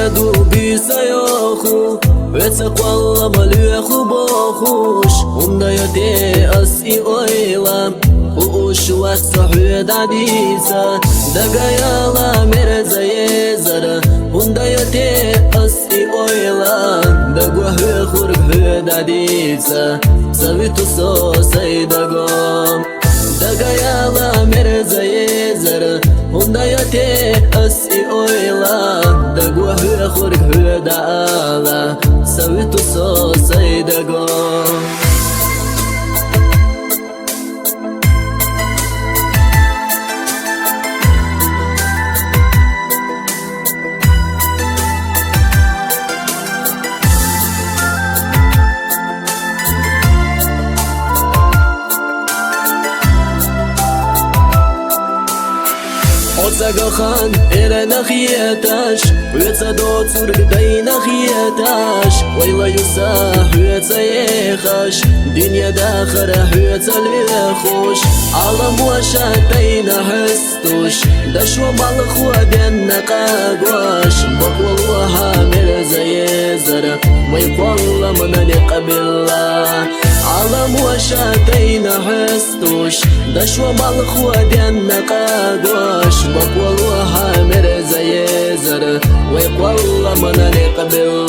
دوبي سياخو ويتقوى مليخو بوخوش ونديتي أسي أويلام وش وصحي داديسا دقايا مرزا يزر ونديتي أسي أويلام دقوه خرق داديسا سويتو سوسي دقوم دقايا مرزا يزر ونديتي أسي أويلام دقوه خرق دالا سويتو سوسي دقوم Zagahan erena khiyatash Huyetsa do tsurgdayna khiyatash Wayla yusah huyetsa yekhash Dünya dakhara huyetsa liyakhush Alam washatayna hastush Dashwa malakh wadenna qagwash Bakwallaha mirza yezara Wayqwalla manani qabillah Alam washatayna hastush Dashwa malakh wadenna qagwash والله مرزا يزر ويقوى من نقبل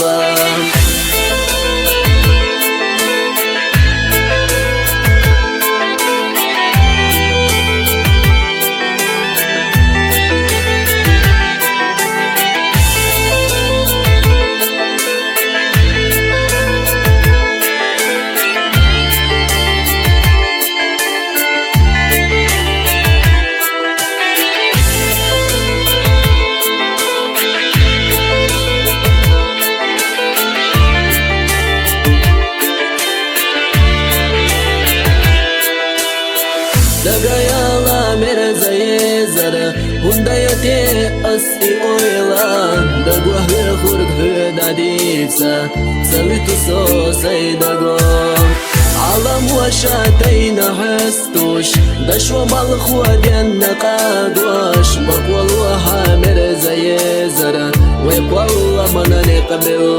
دقايا مرزا يزر ونديتي أسي أويلان دقوه خرق داديسا سويتو سوسي دقوم عالم وشاتينا حستوش دشوا مالخ ودينا قادوش بقوالوها مرزا يزر ويقوالله من نقبل